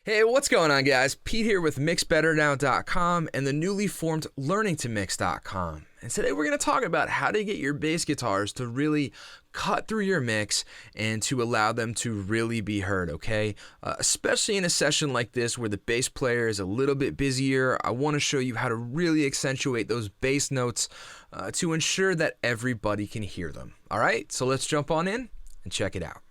Hey, what's going on, guys? Pete here with MixBetterNow.com and the newly formed LearningToMix.com. And today we're going to talk about how to get your bass guitars to really cut through your mix and to allow them to really be heard, okay? Especially in a session like this where the bass player is a little bit busier. I want to show you how to really accentuate those bass notes to ensure that everybody can hear them. All right, so let's jump on in and check it out.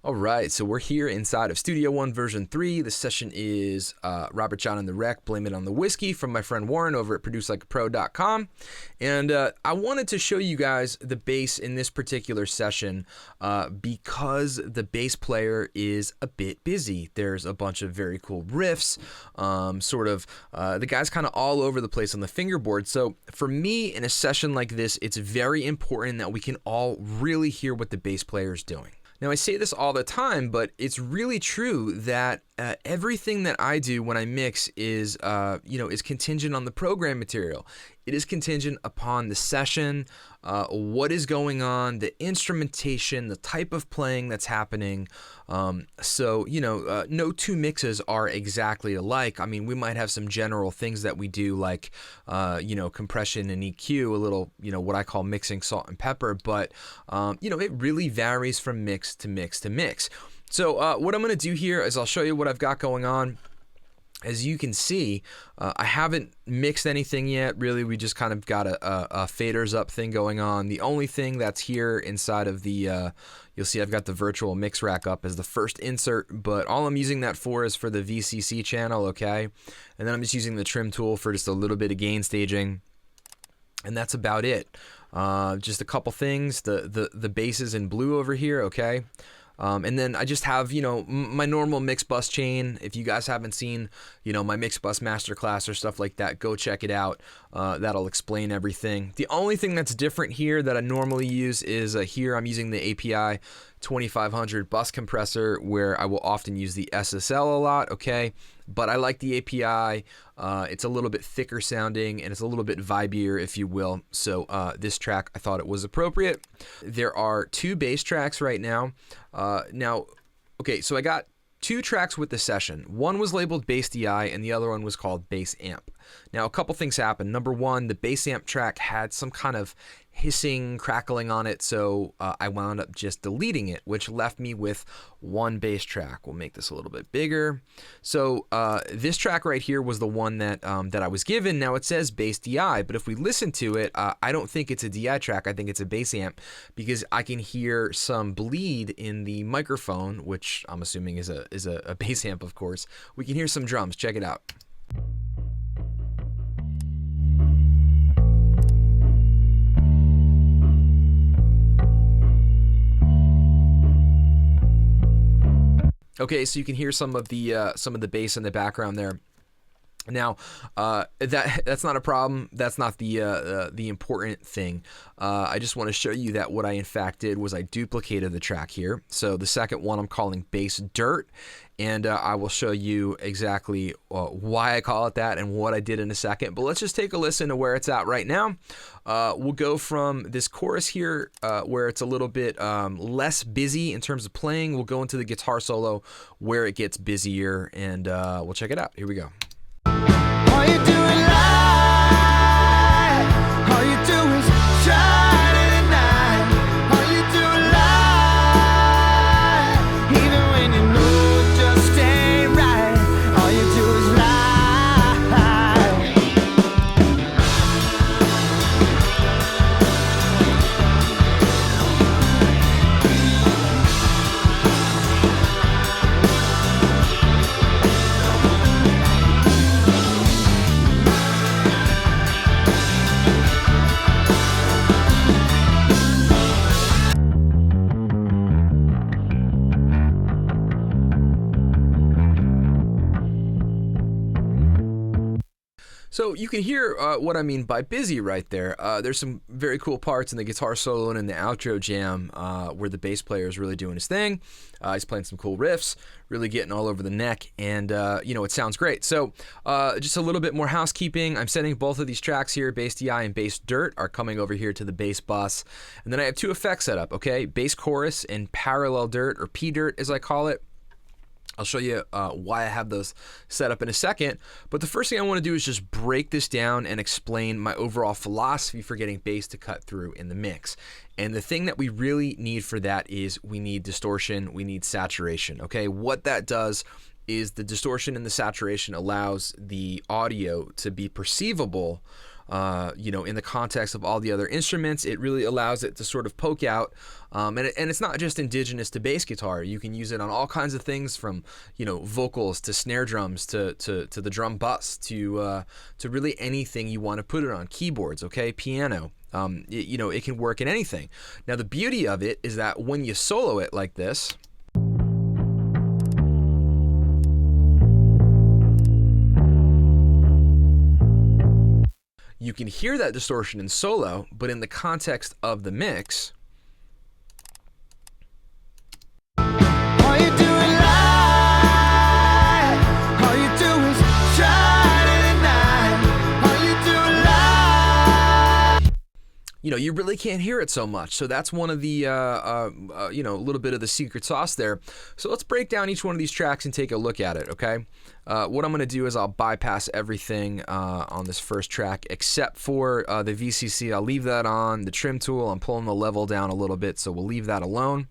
Alright, so we're here inside of Studio One version 3. The session is Robert John and the Wreck, Blame It on the Whiskey from my friend Warren over at producelikeapro.com. And I wanted to show you guys the bass in this particular session because the bass player is a bit busy. There's a bunch of very cool riffs, the guy's kind of all over the place on the fingerboard. So for me in a session like this, it's very important that we can all really hear what the bass player is doing. Now, I say this all the time, but it's really true that everything that I do when I mix is contingent on the program material. It is contingent upon the session, what is going on, the instrumentation, the type of playing that's happening. No two mixes are exactly alike. I mean, we might have some general things that we do like, compression and EQ, a little, what I call mixing salt and pepper, but, it really varies from mix to mix to mix. So what I'm going to do here is I'll show you what I've got going on. As you can see, I haven't mixed anything yet. Really, we just kind of got a faders up thing going on. The only thing that's here inside of the, you'll see I've got the virtual mix rack up as the first insert, but all I'm using that for is for the VCC channel, okay? And then I'm just using the trim tool for just a little bit of gain staging, and that's about it. Just a couple things. The bass is in blue over here, okay? And then I just have, my normal mix bus chain. If you guys haven't seen, my mix bus masterclass or stuff like that, go check it out. That'll explain everything. The only thing that's different here that I normally use is here I'm using the API 2500 bus compressor, where I will often use the SSL a lot, okay? But I like the API. It's a little bit thicker sounding and it's a little bit vibier, if you will. So this track, I thought it was appropriate. There are two bass tracks right now. So I got two tracks with the session. One was labeled Bass DI and the other one was called Bass Amp. Now, a couple things happened. Number one, the Bass Amp track had some kind of hissing, crackling on it, so I wound up just deleting it, which left me with one bass track. We'll make this a little bit bigger. So this track right here was the one that I was given. Now it says Bass DI, but if we listen to it, I don't think it's a DI track. I think it's a bass amp because I can hear some bleed in the microphone, which I'm assuming is a bass amp, of course. We can hear some drums. Check it out. Okay, so you can hear some of the bass in the background there. Now, that's not a problem. That's not the important thing. I just want to show you that what I in fact did was I duplicated the track here. So the second one I'm calling Bass Dirt, and I will show you exactly why I call it that and what I did in a second. But let's just take a listen to where it's at right now. We'll go from this chorus here where it's a little bit less busy in terms of playing. We'll go into the guitar solo where it gets busier, and we'll check it out. Here we go. All you do is lie. All you do is try to deny. All you do is lie. Even when you know it just ain't right. All you do is lie. So you can hear what I mean by busy right there. There's some very cool parts in the guitar solo and in the outro jam where the bass player is really doing his thing. He's playing some cool riffs, really getting all over the neck, and it sounds great. So just a little bit more housekeeping. I'm setting both of these tracks here, bass DI and bass dirt, are coming over here to the bass bus. And then I have two effects set up, okay? Bass chorus and parallel dirt, or P dirt as I call it. I'll show you why I have those set up in a second, but the first thing I want to do is just break this down and explain my overall philosophy for getting bass to cut through in the mix. And the thing that we really need for that is we need distortion, we need saturation, okay? What that does is the distortion and the saturation allows the audio to be perceivable in the context of all the other instruments. It really allows it to sort of poke out, and it's not just indigenous to bass guitar. You can use it on all kinds of things, from vocals to snare drums to the drum bus to really anything you want to put it on. Keyboards, okay, piano. It can work in anything. Now the beauty of it is that when you solo it like this, you can hear that distortion in solo, but in the context of the mix, All you do is lie. All you do is try to deny. All you do is lie. you really can't hear it so much. So that's one of the, a little bit of the secret sauce there. So let's break down each one of these tracks and take a look at it, okay? What I'm going to do is I'll bypass everything on this first track except for the VCC. I'll leave that on. The trim tool, I'm pulling the level down a little bit, so we'll leave that alone.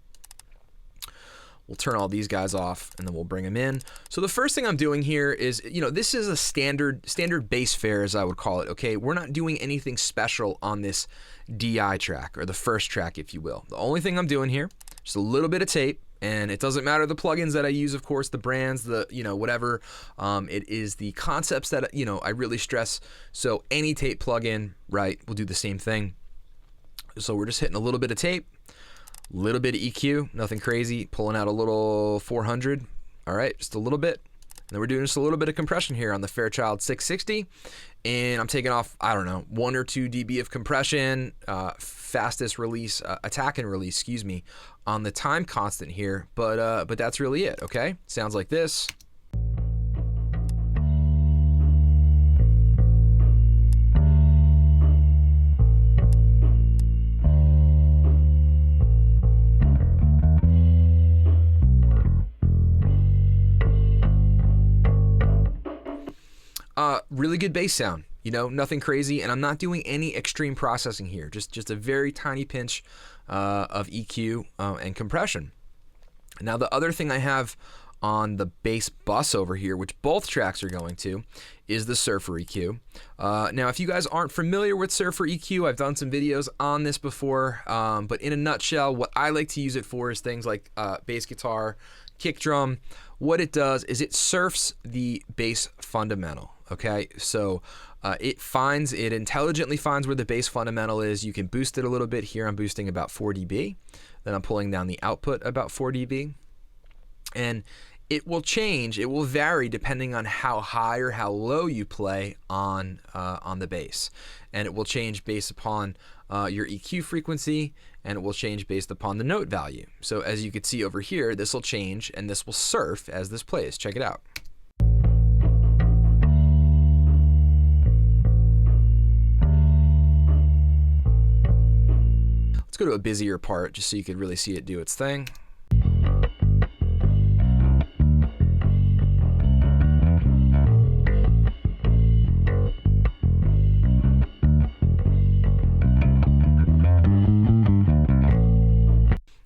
We'll turn all these guys off, and then we'll bring them in. So the first thing I'm doing here is, this is a standard bass fare, as I would call it, okay? We're not doing anything special on this DI track, or the first track, if you will. The only thing I'm doing here, just a little bit of tape, and it doesn't matter the plugins that I use, of course, the brands, the, whatever. It is the concepts that, I really stress. So any tape plugin, right, will do the same thing. So we're just hitting a little bit of tape, a little bit of EQ, nothing crazy, pulling out a little 400, all right, just a little bit. And then we're doing just a little bit of compression here on the Fairchild 660, and I'm taking off, 1 or 2 dB of compression, fastest release, attack and release, on the time constant here, but that's really it, okay? Sounds like this. Really good bass sound, nothing crazy, and I'm not doing any extreme processing here, just a very tiny pinch of EQ and compression. Now the other thing I have on the bass bus over here, which both tracks are going to, is the Surfer EQ. Now if you guys aren't familiar with Surfer EQ, I've done some videos on this before, but in a nutshell, what I like to use it for is things like bass guitar, kick drum. What it does is it surfs the bass fundamental. Okay, so it intelligently finds where the bass fundamental is. You can boost it a little bit. Here I'm boosting about 4 dB. Then I'm pulling down the output about 4 dB. And it will change, it will vary depending on how high or how low you play on the bass. And it will change based upon your EQ frequency, and it will change based upon the note value. So as you can see over here, this will change, and this will surf as this plays. Check it out. Let's go to a busier part just so you could really see it do its thing.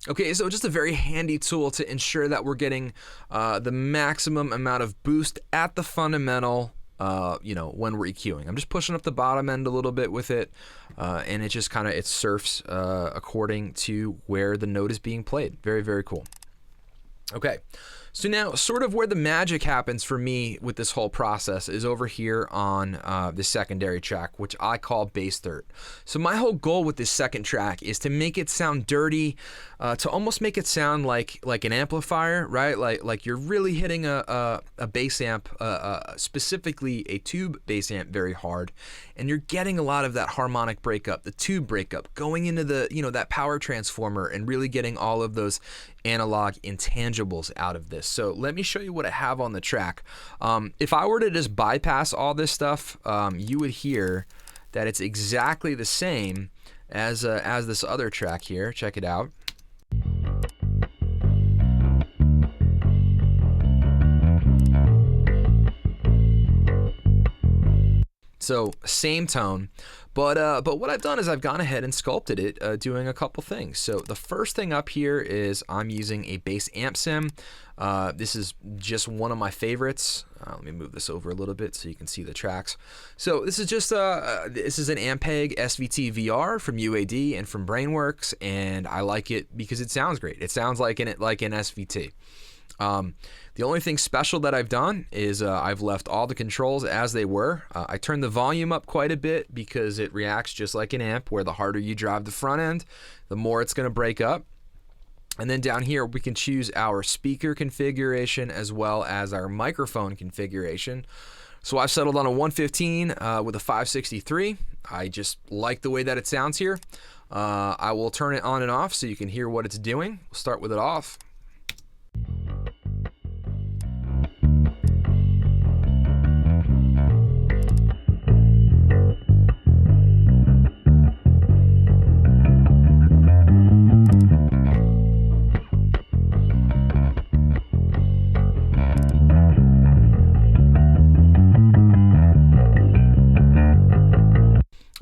Okay, so just a very handy tool to ensure that we're getting the maximum amount of boost at the fundamental, when we're EQing. I'm just pushing up the bottom end a little bit with it, and it just it surfs according to where the note is being played. Very, very cool. Okay, So now, sort of where the magic happens for me with this whole process is over here on the secondary track, which I call bass third. So my whole goal with this second track is to make it sound dirty, to almost make it sound like an amplifier, right? Like you're really hitting a bass amp, specifically a tube bass amp, very hard, and you're getting a lot of that harmonic breakup, the tube breakup, going into the that power transformer, and really getting all of those analog intangibles out of this. So let me show you what I have on the track. If I were to just bypass all this stuff, you would hear that it's exactly the same as this other track here. Check it out. So same tone, but what I've done is I've gone ahead and sculpted it, doing a couple things. So the first thing up here is I'm using a bass amp sim. This is just one of my favorites. Let me move this over a little bit so you can see the tracks. So this is just this is an Ampeg Svt Vr from UAD and from Brainworks, and I like it because it sounds great. It sounds like an SVT. The only thing special that I've done is I've left all the controls as they were. I turned the volume up quite a bit because it reacts just like an amp, where the harder you drive the front end, the more it's going to break up. And then down here we can choose our speaker configuration as well as our microphone configuration. So I've settled on a 115 with a 563. I just like the way that it sounds here. I will turn it on and off so you can hear what it's doing. We'll start with it off.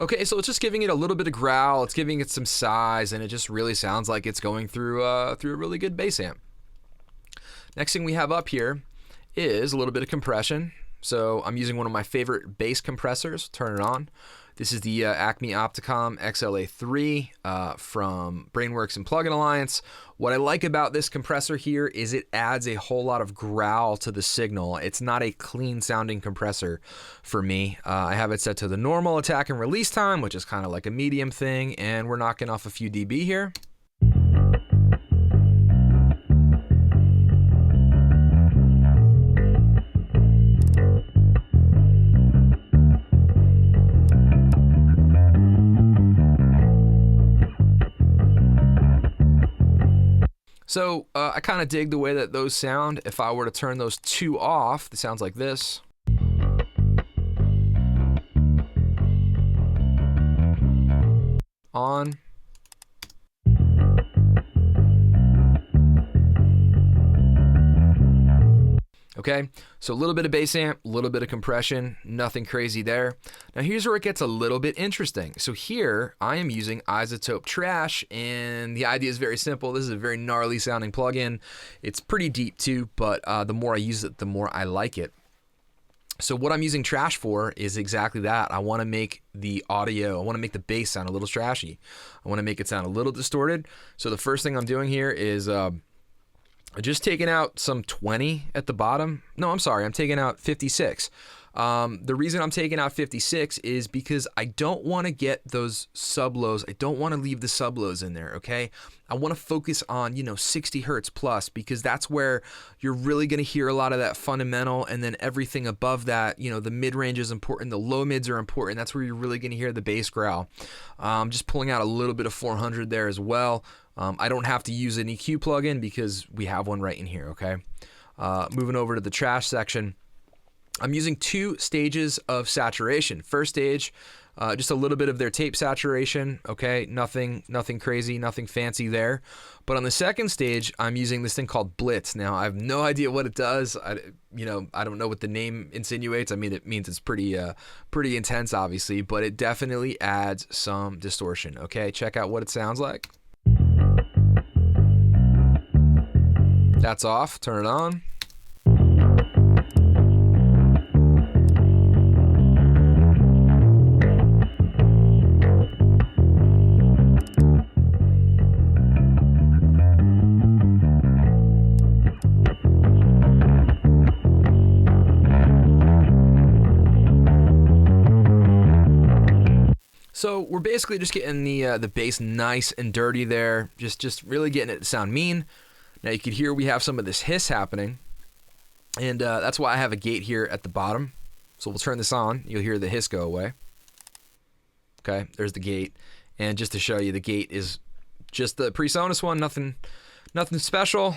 Okay, so it's just giving it a little bit of growl, it's giving it some size, and it just really sounds like it's going through a really good bass amp. Next thing we have up here is a little bit of compression. So I'm using one of my favorite bass compressors. Turn it on. This is the Acme Opticom XLA3 from Brainworks and Plugin Alliance. What I like about this compressor here is it adds a whole lot of growl to the signal. It's not a clean sounding compressor for me. I have it set to the normal attack and release time, which is kind of like a medium thing, and we're knocking off a few dB here. So I kind of dig the way that those sound. If I were to turn those two off, it sounds like this. On. Okay, so a little bit of bass amp, a little bit of compression, nothing crazy there. Now here's where it gets a little bit interesting. So here I am using Izotope Trash, and the idea is very simple. This is a very gnarly sounding plugin. It's pretty deep too, but the more I use it, the more I like it. So what I'm using Trash for is exactly that. I want to make the audio, I want to make the bass sound a little trashy. I want to make it sound a little distorted. So the first thing I'm doing here is just taking out some 20 at the bottom. No, I'm sorry, I'm taking out 56. The reason I'm taking out 56 is because I don't want to get those sub-lows. I don't want to leave the sub-lows in there, okay? I want to focus on, 60 hertz plus, because that's where you're really going to hear a lot of that fundamental, and then everything above that, the mid-range is important, the low mids are important. That's where you're really going to hear the bass growl. Just pulling out a little bit of 400 there as well. I don't have to use an EQ plugin because we have one right in here, okay? Moving over to the trash section, I'm using 2 stages of saturation. First stage, just a little bit of their tape saturation, okay? Nothing crazy, nothing fancy there. But on the second stage, I'm using this thing called Blitz. Now, I have no idea what it does. I don't know what the name insinuates. I mean, it means it's pretty intense, obviously, but it definitely adds some distortion, okay? Check out what it sounds like. That's off, turn it on. So we're basically just getting the bass nice and dirty there, just really getting it to sound mean. Now you can hear we have some of this hiss happening, and that's why I have a gate here at the bottom. So we'll turn this on. You'll hear the hiss go away. Okay, there's the gate. And just to show you, the gate is just the PreSonus one, nothing special.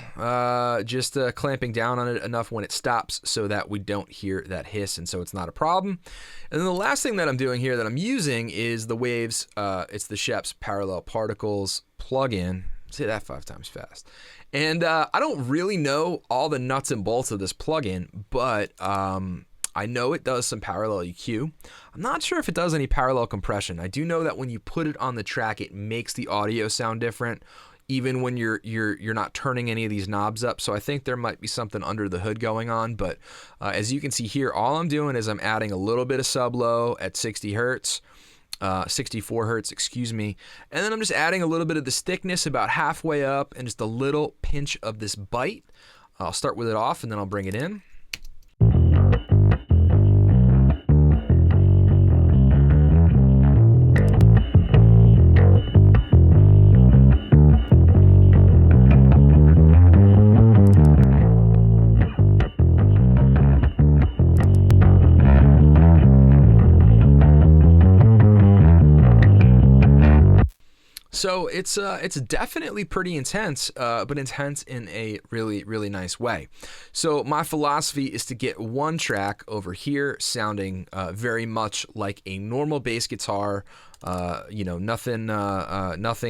Just clamping down on it enough when it stops so that we don't hear that hiss, and so it's not a problem. And then the last thing that I'm doing here that I'm using is the Waves. It's the Schoeps Parallel Particles plugin. Say that 5 times fast. And I don't really know all the nuts and bolts of this plugin, but I know it does some parallel EQ. I'm not sure if it does any parallel compression. I do know that when you put it on the track, it makes the audio sound different, even when you're not turning any of these knobs up. So I think there might be something under the hood going on. But as you can see here, all I'm doing is I'm adding a little bit of sub-low at 60 hertz. 64 hertz, excuse me. And then I'm just adding a little bit of the thickness about halfway up and just a little pinch of this bite. I'll start with it off and then I'll bring it in. So it's definitely pretty intense, but intense in a really, really nice way. So my philosophy is to get one track over here sounding very much like a normal bass guitar. Nothing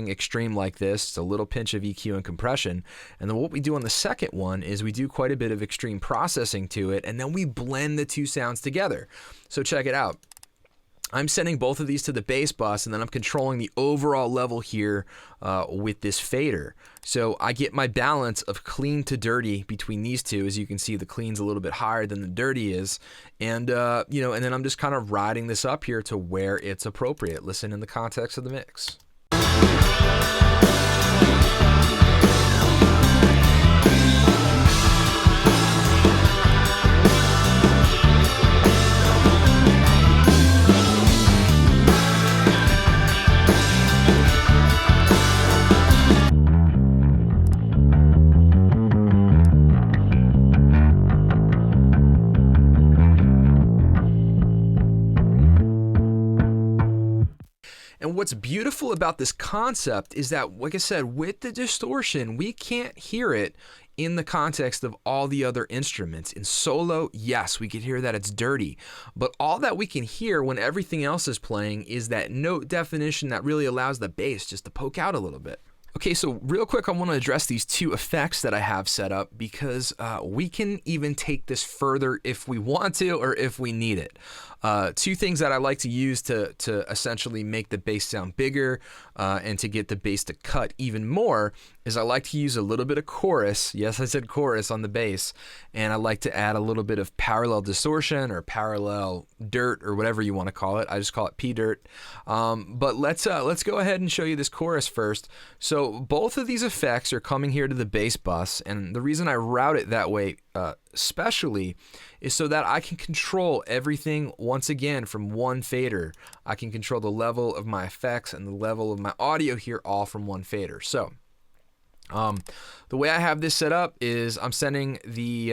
extreme like this. It's a little pinch of EQ and compression. And then what we do on the second one is we do quite a bit of extreme processing to it, and then we blend the two sounds together. So check it out. I'm sending both of these to the bass bus, and then I'm controlling the overall level here with this fader. So I get my balance of clean to dirty between these two. As you can see, the clean's a little bit higher than the dirty is. And, and then I'm just kind of riding this up here to where it's appropriate. Listen in the context of the mix. And what's beautiful about this concept is that, like I said, with the distortion, we can't hear it in the context of all the other instruments. In solo, yes, we can hear that it's dirty, but all that we can hear when everything else is playing is that note definition that really allows the bass just to poke out a little bit. Okay, so real quick, I want to address these two effects that I have set up because we can even take this further if we want to or if we need it. Two things that I like to use to essentially make the bass sound bigger and to get the bass to cut even more is I like to use a little bit of chorus. Yes, I said chorus on the bass. And I like to add a little bit of parallel distortion or parallel dirt or whatever you want to call it. I just call it P-dirt. But let's go ahead and show you this chorus first. So both of these effects are coming here to the bass bus. And the reason I route it that way especially is so that I can control everything once again from one fader. I can control the level of my effects and the level of my audio here all from one fader. So the way I have this set up is I'm sending the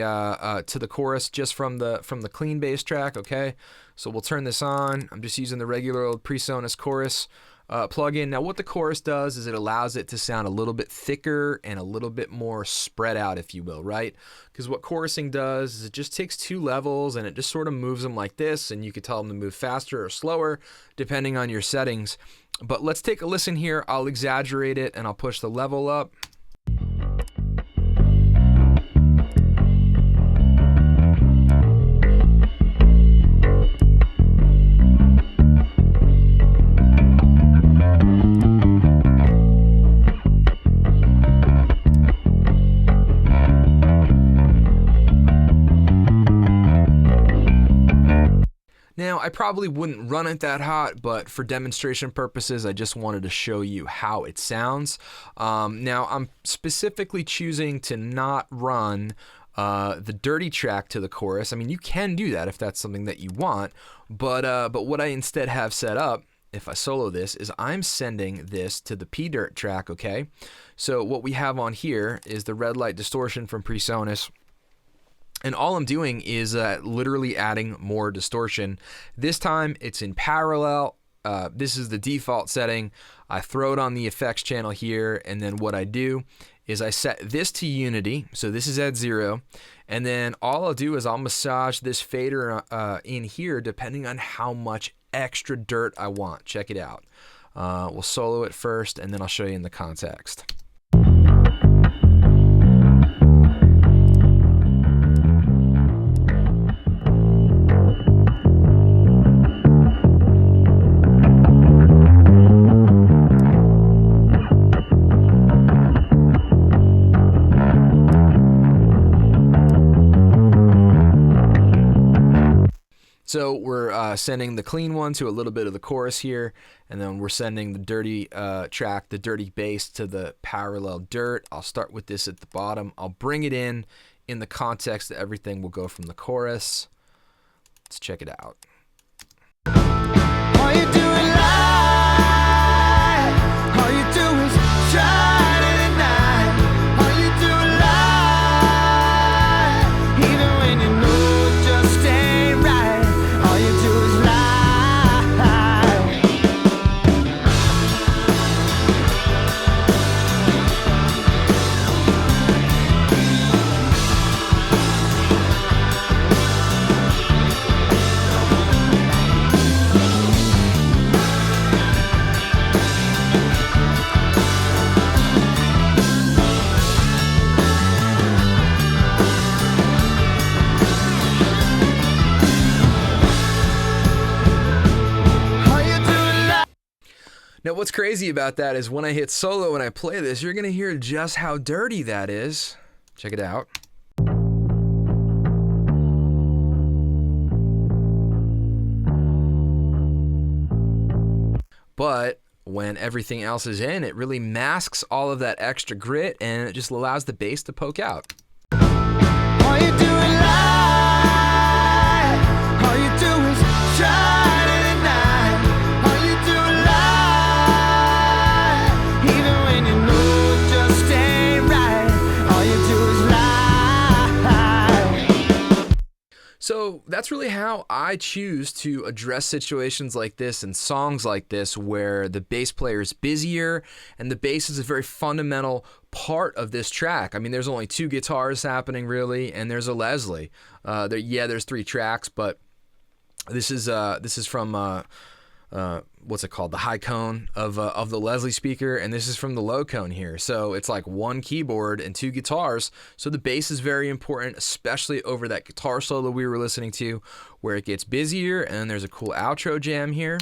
to the chorus just from the clean bass track. Okay, so we'll turn this on. I'm just using the regular old PreSonus chorus plugin. Now what the chorus does is it allows it to sound a little bit thicker and a little bit more spread out, if you will, right? Because what chorusing does is it just takes two levels and it just sort of moves them like this, and you could tell them to move faster or slower depending on your settings. But let's take a listen here. I'll exaggerate it and I'll push the level up. Now, I probably wouldn't run it that hot, but for demonstration purposes, I just wanted to show you how it sounds. Now, I'm specifically choosing to not run the dirty track to the chorus. I mean, you can do that if that's something that you want, but what I instead have set up if I solo this, is I'm sending this to the P-Dirt track, okay? So what we have on here is the red light distortion from PreSonus. And all I'm doing is literally adding more distortion. This time it's in parallel. This is the default setting. I throw it on the effects channel here, and then what I do is I set this to unity. So this is at 0. And then all I'll do is I'll massage this fader in here depending on how much extra dirt I want. Check it out. We'll solo it first, and then I'll show you in the context. So we're sending the clean one to a little bit of the chorus here, and then we're sending the dirty track, the dirty bass, to the parallel dirt. I'll start with this at the bottom. I'll bring it in the context that everything will go from the chorus. Let's check it out. All you do is lie. All you do is try to deny. All you do is lie. Even when you know it just ain't right. All you do is lie. Now what's crazy about that is when I hit solo and I play this, you're going to hear just how dirty that is. Check it out. But when everything else is in, it really masks all of that extra grit, and it just allows the bass to poke out. All you do is lie. All you do is try to deny. All you do is lie. Even when you know it just ain't right. All you do is lie. So that's really how I choose to address situations like this and songs like this, where the bass player is busier and the bass is a very fundamental part of this track. I mean, there's only 2 guitars happening really, and there's a Leslie. There's 3 tracks, but this is from what's it called? The high cone of the Leslie speaker, and this is from the low cone here. So it's like 1 keyboard and 2 guitars. So the bass is very important, especially over that guitar solo we were listening to, where it gets busier, and then there's a cool outro jam here.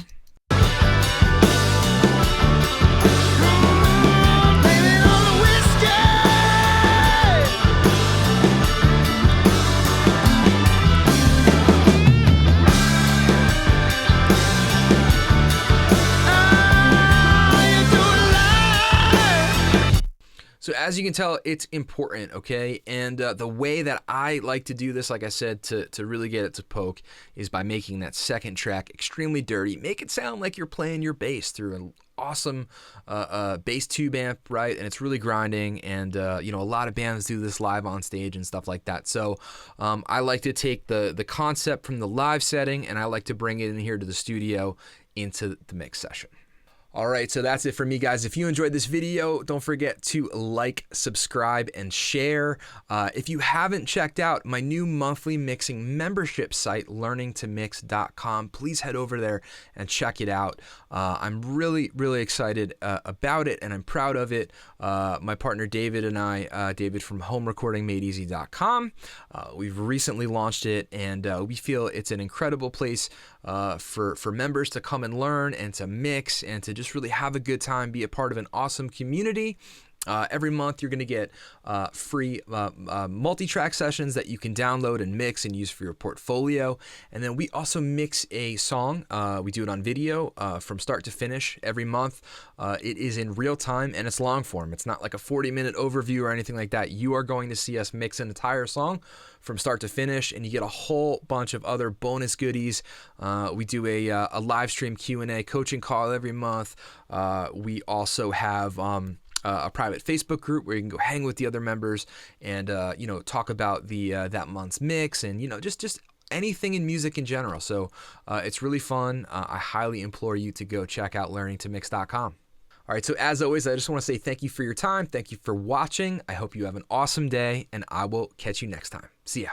Blame it on the whiskey. All you do is lie. So as you can tell, it's important, okay? And the way that I like to do this, like I said, to really get it to poke, is by making that second track extremely dirty. Make it sound like you're playing your bass through an awesome bass tube amp, right? And it's really grinding, and you know, a lot of bands do this live on stage and stuff like that. So I like to take the concept from the live setting, and I like to bring it in here to the studio into the mix session. All right, so that's it for me, guys. If you enjoyed this video, don't forget to like, subscribe, and share. If you haven't checked out my new monthly mixing membership site, learningtomix.com, please head over there and check it out. I'm really, really excited about it, and I'm proud of it. My partner David and I, David from homerecordingmadeeasy.com, we've recently launched it, and we feel it's an incredible place for members to come and learn and to mix and to just really have a good time, be a part of an awesome community. Every month, you're going to get free multi-track sessions that you can download and mix and use for your portfolio. And then we also mix a song. We do it on video from start to finish every month. It is in real time and it's long form. It's not like a 40-minute overview or anything like that. You are going to see us mix an entire song from start to finish, and you get a whole bunch of other bonus goodies. We do a live stream Q&A coaching call every month. We also have a private Facebook group where you can go hang with the other members and talk about the that month's mix and just anything in music in general. So it's really fun. I highly implore you to go check out learningtomix.com. All right, so as always, I just want to say thank you for your time. Thank you for watching. I hope you have an awesome day, and I will catch you next time. See ya.